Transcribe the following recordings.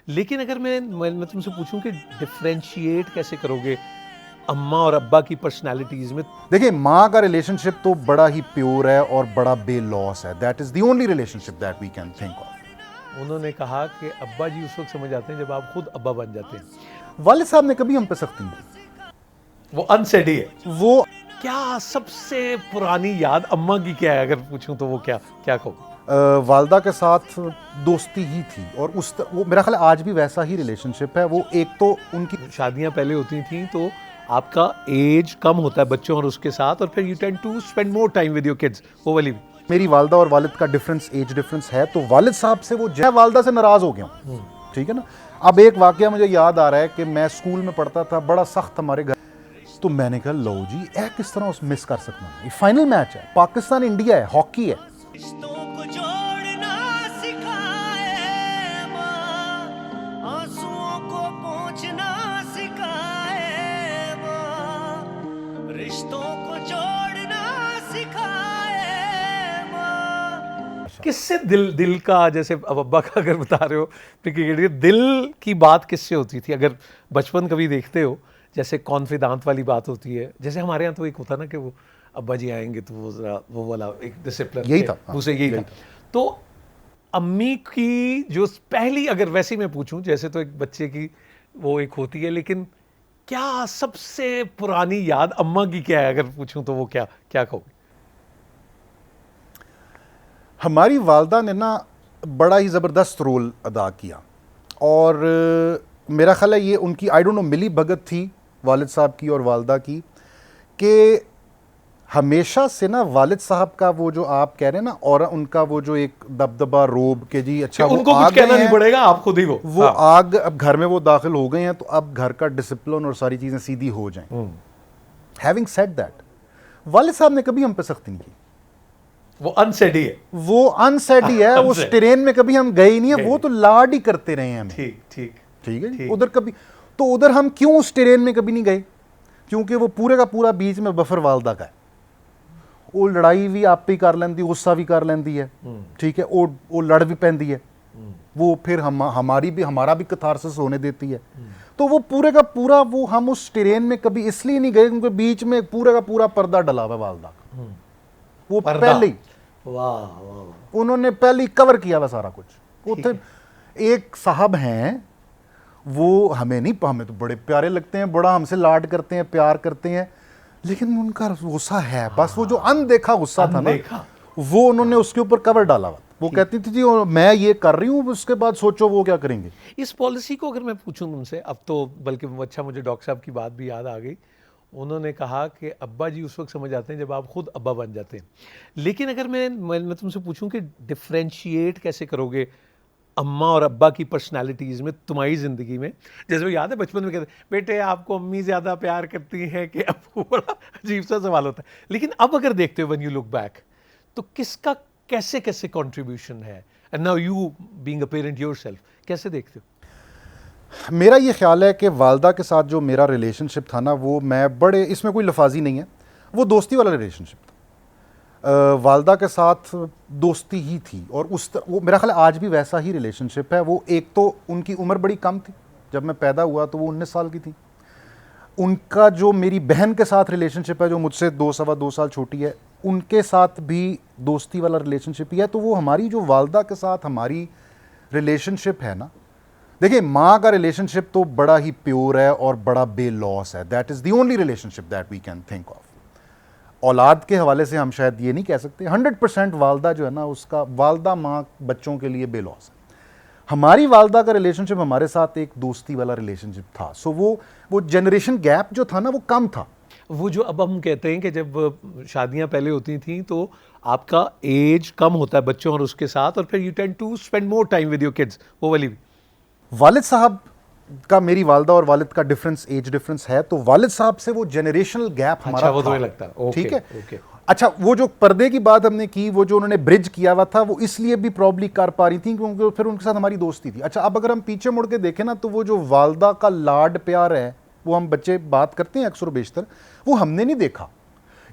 लेकिन अगर मैं तुमसे पूछूं कि डिफरेंशिएट कैसे करोगे अम्मा और अब्बा की पर्सनालिटीज में? देखिए, माँ का रिलेशनशिप तो बड़ा ही प्योर है और बड़ा बेलॉस है। That is the only relationship that we can think of. उन्होंने कहा कि अब्बा जी उस वक्त समझ आते हैं जब आप खुद अब्बा बन जाते हैं। वालिद साहब ने कभी हम पे सख्ती नहीं की। वो अनसेडी है। वो क्या सबसे पुरानी याद अम्मा की क्या है, अगर पूछूं तो वो क्या क्या कहो? वालदा के साथ दोस्ती ही थी और वो मेरा ख्याल है आज भी वैसा ही रिलेशनशिप है। वो एक तो उनकी शादियां पहले होती थी तो आपका एज कम होता है बच्चों और उसके साथ, और फिर you tend to spend more time with your kids. वो वाली भी मेरी वालदा और वालिद का डिफरेंस, एज डिफरेंस है, तो वालिद साहब से वो मैं वालदा से नाराज हो गया हूँ। ठीक है ना। अब एक वाकया मुझे याद आ रहा है कि मैं स्कूल में पढ़ता था, बड़ा सख्त हमारे घर, तो मैंने कहा लो जी ए किस तरह उस मिस कर सकता हूँ। ये फाइनल मैच है, पाकिस्तान इंडिया है, हॉकी है। किससे दिल का, जैसे अब अब्बा का अगर बता रहे हो क्रिकेट, दिल की बात किससे होती थी? अगर बचपन कभी देखते हो, जैसे कॉन्फिडेंट वाली बात होती है, जैसे हमारे यहाँ तो एक होता ना कि वो अब्बा जी आएंगे तो वो जरा वो वाला एक डिसिप्लिन यही था, उसे यही था। तो अम्मी की जो पहली, अगर वैसे ही मैं पूछूं, जैसे तो एक बच्चे की वो एक होती है, लेकिन क्या सबसे पुरानी याद अम्मा की क्या है, अगर पूछूं तो वो क्या क्या कहोगे? हमारी वालदा ने ना बड़ा ही ज़बरदस्त रोल अदा किया और मेरा ख्याल है ये उनकी आई डोंट नो मिली भगत थी वालिद साहब की और वालदा की, कि हमेशा से ना वालिद साहब का वो जो आप कह रहे हैं ना, और उनका वो जो एक दबदबा रोब के जी अच्छा वो उनको कुछ कहना नहीं पड़ेगा, आप खुद ही वो आग, अब घर में वो दाखिल हो गए हैं तो अब घर का डिसिप्लिन और सारी चीज़ें सीधी हो जाएं। हैविंग सेड दैट, वालिद साहब ने कभी हम पे सख्ती नहीं की। वो अनसेडी है। वो अनसेडी है। वो ट्रेन में कभी हम गए ही नहीं है। वो तो लाड ही करते रहे हैं हमें। ठीक ठीक ठीक है। उधर कभी तो उधर हम क्यों उस ट्रेन में कभी नहीं गए? क्योंकि वो पूरे का पूरा बीच में बफर वालदा का है। वो लड़ाई भी आप ही कर लेंदी, गुस्सा भी कर लेंदी है। ठीक है। वो लड़ भी पैंदी है। वो फिर हमारा भी कथारसिस होने देती है। तो वो पूरे का पूरा वो हम उस ट्रेन में कभी इसलिए नहीं गए क्योंकि बीच में पूरे का पूरा पर्दा डला हुआ वालदा का। वो पहले ही उन्होंने पहले ही कवर किया हुआ सारा कुछ। वो थे एक साहब हैं, वो हमें तो बड़े प्यारे लगते हैं, बड़ा हमसे लाड करते हैं, प्यार करते हैं, लेकिन उनका गुस्सा है बस वो जो अनदेखा गुस्सा था ना, वो उन्होंने उसके ऊपर कवर डाला हुआ। वो कहती थी जी मैं ये कर रही हूँ, उसके बाद सोचो वो क्या करेंगे। इस पॉलिसी को अगर मैं पूछूं तुमसे, अब तो बल्कि अच्छा मुझे डॉक्टर साहब की बात भी याद आ गई। उन्होंने कहा कि अब्बा जी उस वक्त समझ आते हैं जब आप खुद अब्बा बन जाते हैं। लेकिन अगर मैं तुमसे पूछूं कि डिफरेंशिएट कैसे करोगे अम्मा और अब्बा की पर्सनालिटीज़ में तुम्हारी ज़िंदगी में? जैसे वो याद है बचपन में कहते बेटे आपको अम्मी ज़्यादा प्यार करती हैं कि अब्बू? बड़ा अजीब सा सवाल होता है। लेकिन अब अगर देखते हो व्हेन यू लुक बैक, तो किसका कैसे कैसे कंट्रीब्यूशन है? And now you being a parent yourself, कैसे देखते हो? मेरा ये ख्याल है कि वालदा के साथ जो मेरा रिलेशनशिप था ना, वो मैं बड़े, इसमें कोई लफाजी नहीं है, वो दोस्ती वाला रिलेशनशिप था। वालदा के साथ दोस्ती ही थी और वो मेरा ख्याल आज भी वैसा ही रिलेशनशिप है। वो एक तो उनकी उम्र बड़ी कम थी, जब मैं पैदा हुआ तो वो 19 साल की थी। उनका जो मेरी बहन के साथ रिलेशनशिप है, जो मुझसे 2 साल छोटी है, उनके साथ भी दोस्ती वाला रिलेशनशिप ही है। तो वो हमारी जो वालदा के साथ हमारी रिलेशनशिप है ना, देखिए माँ का रिलेशनशिप तो बड़ा ही प्योर है और बड़ा बेलॉस है। That is the only relationship that we can think of. औलाद के हवाले से हम शायद ये नहीं कह सकते। 100% वालदा जो है ना, उसका वालदा माँ बच्चों के लिए बेलॉस है। हमारी वालदा का रिलेशनशिप हमारे साथ एक दोस्ती वाला रिलेशनशिप था। सो वो जनरेशन गैप जो था ना, वो कम था। वो जो अब हम कहते हैं कि जब शादियां पहले होती थी तो आपका एज कम होता है बच्चों और उसके साथ, और फिर you tend to spend more time with your kids. वो वाली भी वालिद साहब का, मेरी वालदा और वालिद का डिफरेंस, एज डिफरेंस है, तो वालिद साहब से वो जनरेशनल गैप हमारा अच्छा, वो था। तो लगता है ठीक है। अच्छा, वो जो पर्दे की बात हमने की, वो जो उन्होंने ब्रिज किया हुआ था, वो इसलिए भी प्रॉब्ली कर पा रही थी क्योंकि फिर उनके साथ हमारी दोस्ती थी। अच्छा, अब अगर हम पीछे मुड़ के देखें ना, तो वो जो वालदा का लाड प्यार है, वो हम बच्चे बात करते हैं अक्सर बेशतर, वो हमने नहीं देखा।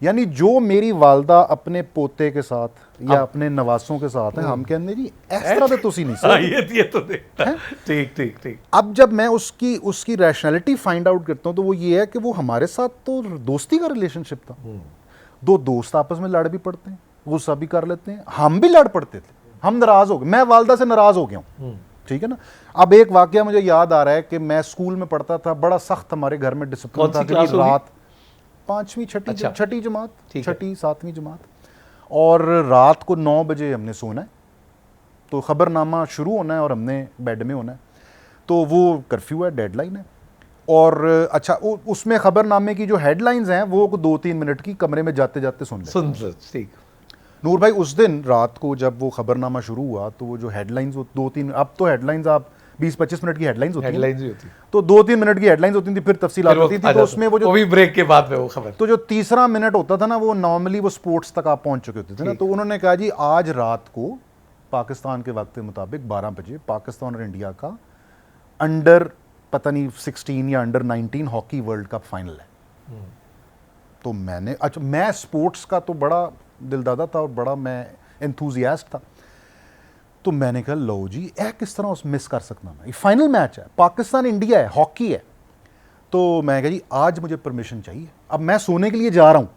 यानी जो मेरी वालदा अपने पोते के साथ या अपने नवासों के साथ है, हम कहने जी इस तरह तो तुसी नहीं हाँ, सर। ये तो देखता ठीक ठीक ठीक। अब जब मैं उसकी रैशनैलिटी फाइंड आउट करता हूँ तो वो ये है कि वो हमारे साथ तो दोस्ती का रिलेशनशिप था। दो दोस्त आपस में लड़ भी पड़ते हैं, गुस्सा भी कर लेते हैं, हम भी लड़ पड़ते थे, हम नाराज हो गए, मैं वालदा से नाराज हो गया हूँ, ठीक है ना। अब एक वाकया मुझे याद आ रहा है कि मैं स्कूल में पढ़ता था, बड़ा सख्त हमारे घर में डिसिप्लिन कौन सी था कि क्लास होगी? रात 5वीं अच्छा। छठी जमात, ठीक है। 6ठी 7वीं जमात, और रात को 9 बजे हमने सोना है, तो खबरनामा शुरू होना है और हमने बेड में होना है, तो वो कर्फ्यू है, डेडलाइन है। और अच्छा उसमें खबरनामे की जो हेडलाइंस हैं वो 2-3 मिनट की कमरे में जाते जाते सुन लेते। सुन ठीक। नूर भाई उस दिन रात को जब वो खबरनामा शुरू हुआ तो वो जो हेडलाइंस, वो 2-3, अब तो हेडलाइंस आप 20-25 मिनट की हेडलाइंस होती हैं, हेडलाइंस ही होती तो 2-3 मिनट की हेडलाइंस होती थी, फिर तफसीलात फिर वो होती आ थी, तो जाता। उसमें वो जो भी ब्रेक के बाद में वो खबर। तो जो तीसरा मिनट होता था ना, वो नॉर्मली वो स्पोर्ट्स तक आप पहुंच चुके होते थे ना, ठीक। तो उन्होंने कहा जी आज रात को पाकिस्तान के वक्त के मुताबिक 12 बजे पाकिस्तान और इंडिया का अंडर पता नहीं 16 या under 19 hockey world cup final है। तो मैंने, अच्छा मैं स्पोर्ट्स का तो बड़ा दिलदादा था और बड़ा मैं एंथुजियास्ट था, तो मैंने कहा लो जी ए किस तरह उस मिस कर सकता मैं, ये फाइनल मैच है, पाकिस्तान इंडिया है, हॉकी है। तो मैं कहा जी आज मुझे परमिशन चाहिए, अब मैं सोने के लिए जा रहा हूँ,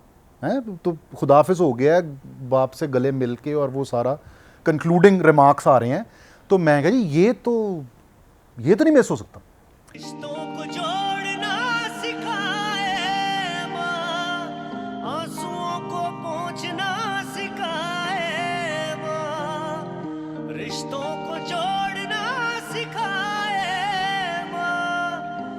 हैं तो खुदाफिज हो गया है, बाप से गले मिल के और वो सारा कंक्लूडिंग रिमार्क्स आ रहे हैं, तो मैं कहा जी ये तो नहीं मिस हो सकता।